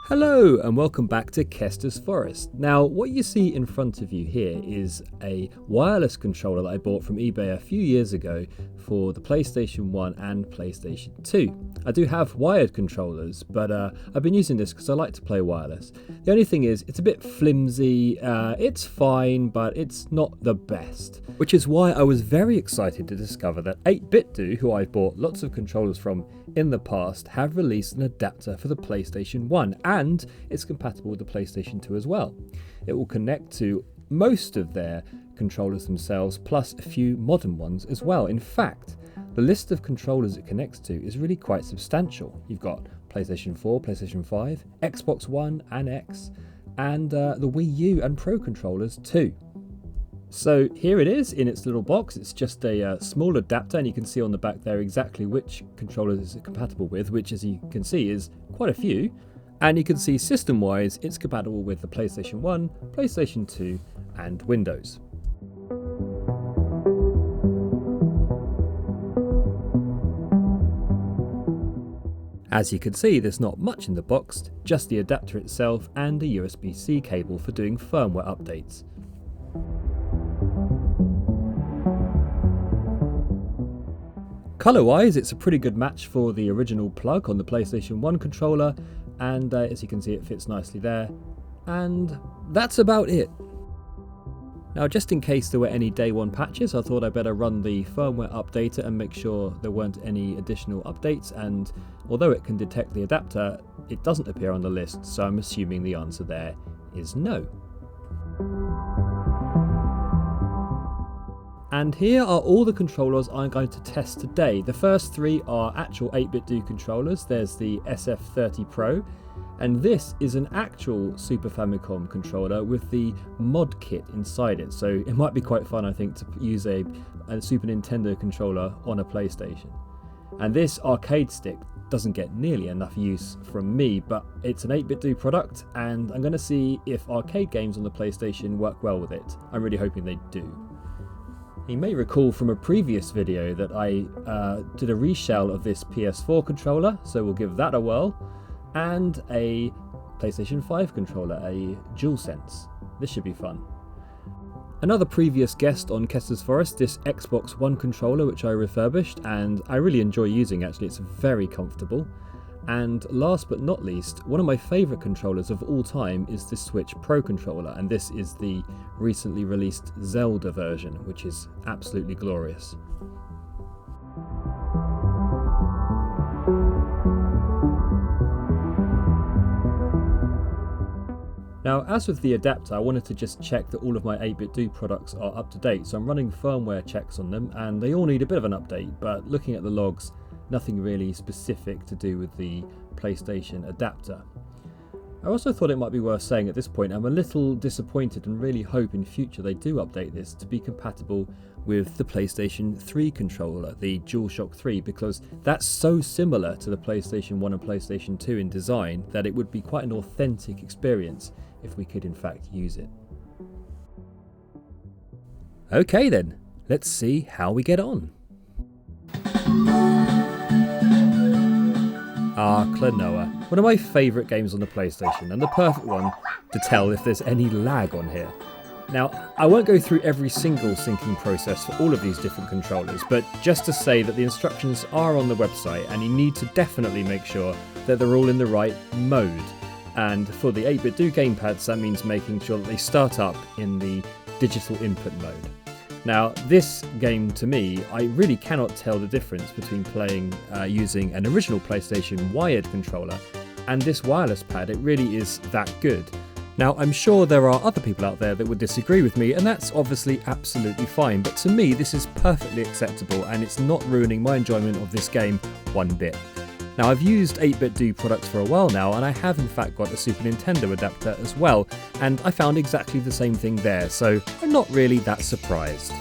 Hello and welcome back to Kester's Forest. Now what you see in front of you here is a wireless controller that I bought from eBay a few years ago for the PlayStation 1 and PlayStation 2. I do have wired controllers, but I've been using this because I like to play wireless. The only thing is it's a bit flimsy, it's fine, but it's not the best. Which is why I was very excited to discover that 8BitDo, who I've bought lots of controllers from in the past, have released an adapter for the PlayStation 1 and it's compatible with the PlayStation 2 as well. It will connect to most of their controllers themselves, plus a few modern ones as well. In fact, the list of controllers it connects to is really quite substantial. You've got PlayStation 4, PlayStation 5, Xbox One and X, and the Wii U and Pro controllers too. So here it is in its little box. It's just a small adapter, and you can see on the back there exactly which controllers it's compatible with, which as you can see is quite a few. And you can see system-wise it's compatible with the PlayStation 1, PlayStation 2 and Windows. As you can see, there's not much in the box, just the adapter itself and a USB-C cable for doing firmware updates. Colour-wise, it's a pretty good match for the original plug on the PlayStation 1 controller, and as you can see it fits nicely there, and that's about it. Now just in case there were any day one patches, I thought I'd better run the firmware updater and make sure there weren't any additional updates, and although it can detect the adapter, it doesn't appear on the list, so I'm assuming the answer there is no. And here are all the controllers I'm going to test today. The first three are actual 8BitDo controllers. There's the SF30 Pro, and this is an actual Super Famicom controller with the mod kit inside it. So it might be quite fun, I think, to use a Super Nintendo controller on a PlayStation. And this arcade stick doesn't get nearly enough use from me, but it's an 8BitDo product, and I'm going to see if arcade games on the PlayStation work well with it. I'm really hoping they do. You may recall from a previous video that I did a reshell of this PS4 controller, so we'll give that a whirl, and a PlayStation 5 controller, a DualSense. This should be fun. Another previous guest on Kester's Forest, this Xbox One controller which I refurbished, and I really enjoy using actually, it's very comfortable. And last but not least, one of my favourite controllers of all time is the Switch Pro controller, and this is the recently released Zelda version, which is absolutely glorious. Now, as with the adapter, I wanted to just check that all of my 8BitDo products are up to date, so I'm running firmware checks on them, and they all need a bit of an update, but looking at the logs, nothing really specific to do with the PlayStation adapter. I also thought it might be worth saying at this point I'm a little disappointed and really hope in future they do update this to be compatible with the PlayStation 3 controller, the DualShock 3, because that's so similar to the PlayStation 1 and PlayStation 2 in design that it would be quite an authentic experience if we could in fact use it. Okay then, let's see how we get on. Klonoa, one of my favourite games on the PlayStation, and the perfect one to tell if there's any lag on here. Now, I won't go through every single syncing process for all of these different controllers, but just to say that the instructions are on the website and you need to definitely make sure that they're all in the right mode. And for the 8BitDo gamepads, that means making sure that they start up in the digital input mode. Now, this game, to me, I really cannot tell the difference between playing using an original PlayStation wired controller and this wireless pad. It really is that good. Now, I'm sure there are other people out there that would disagree with me, and that's obviously absolutely fine, but to me this is perfectly acceptable and it's not ruining my enjoyment of this game one bit. Now, I've used 8BitDo products for a while now, and I have in fact got a Super Nintendo adapter as well, and I found exactly the same thing there, so I'm not really that surprised.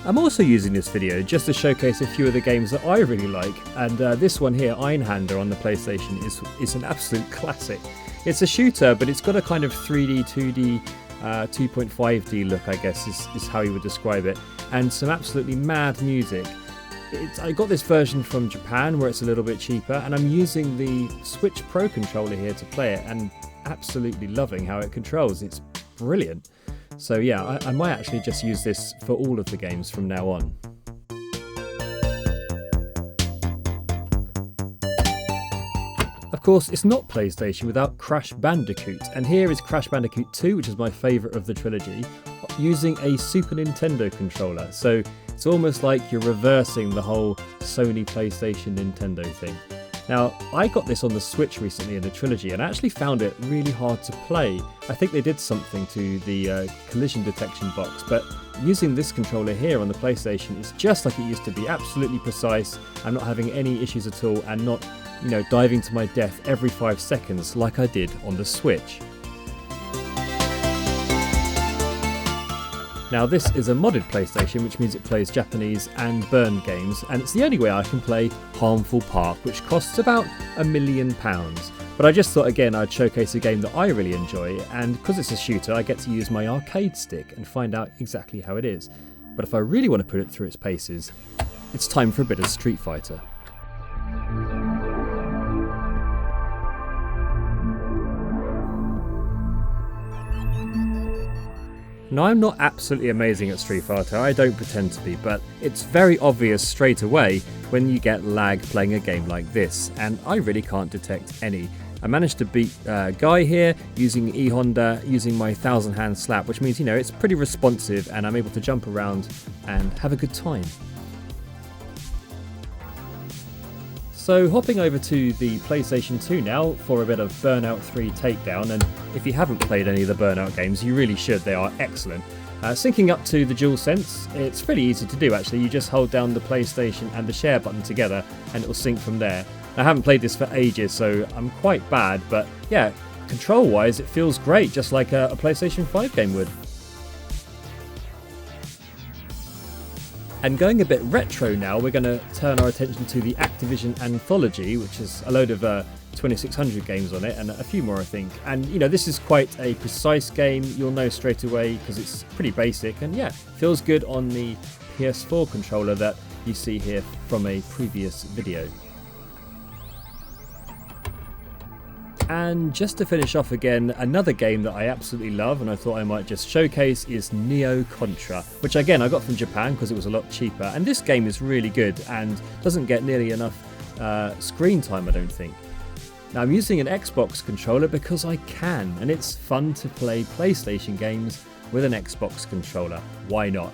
I'm also using this video just to showcase a few of the games that I really like, and this one here, Einhander on the PlayStation, is an absolute classic. It's a shooter, but it's got a kind of 3D, 2D, 2.5D look, I guess is how you would describe it, and some absolutely mad music. I got this version from Japan where it's a little bit cheaper, and I'm using the Switch Pro controller here to play it and absolutely loving how it controls. It's brilliant. So yeah, I might actually just use this for all of the games from now on. Of course, it's not PlayStation without Crash Bandicoot, and here is Crash Bandicoot 2, which is my favourite of the trilogy, using a Super Nintendo controller. So it's almost like you're reversing the whole Sony, PlayStation, Nintendo thing. Now, I got this on the Switch recently in the trilogy and I actually found it really hard to play. I think they did something to the collision detection box, but using this controller here on the PlayStation is just like it used to be, absolutely precise. I'm not having any issues at all and not, diving to my death every 5 seconds like I did on the Switch. Now this is a modded PlayStation, which means it plays Japanese and Burn games, and it's the only way I can play Harmful Park, which costs about £1 million. But I just thought again I'd showcase a game that I really enjoy, and because it's a shooter I get to use my arcade stick and find out exactly how it is. But if I really want to put it through its paces, it's time for a bit of Street Fighter. Now I'm not absolutely amazing at Street Fighter, I don't pretend to be, but it's very obvious straight away when you get lag playing a game like this, and I really can't detect any. I managed to beat Guy here using E-Honda, using my 1000 hand slap, which means, it's pretty responsive and I'm able to jump around and have a good time. So hopping over to the PlayStation 2 now for a bit of Burnout 3 Takedown, and if you haven't played any of the Burnout games, you really should, they are excellent. Syncing up to the DualSense, it's pretty easy to do actually, you just hold down the PlayStation and the share button together and it will sync from there. I haven't played this for ages so I'm quite bad, but yeah, control wise it feels great, just like a PlayStation 5 game would. And going a bit retro now, we're going to turn our attention to the Activision Anthology, which is a load of 2600 games on it and a few more I think. And this is quite a precise game, you'll know straight away because it's pretty basic, and yeah, feels good on the PS4 controller that you see here from a previous video. And just to finish off again, another game that I absolutely love and I thought I might just showcase is Neo Contra, which again I got from Japan because it was a lot cheaper, and this game is really good and doesn't get nearly enough screen time I don't think. Now I'm using an Xbox controller because I can, and it's fun to play PlayStation games with an Xbox controller, why not?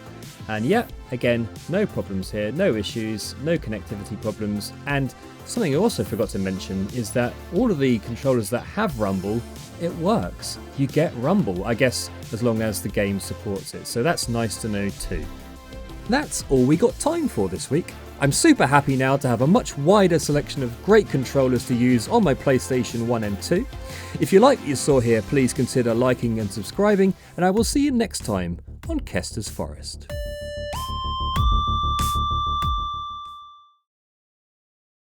And yeah, again, no problems here, no issues, no connectivity problems, and something I also forgot to mention is that all of the controllers that have rumble, it works. You get rumble, I guess, as long as the game supports it, so that's nice to know too. That's all we got time for this week. I'm super happy now to have a much wider selection of great controllers to use on my PlayStation 1 and 2. If you like what you saw here, please consider liking and subscribing, and I will see you next time on Kester's Forest.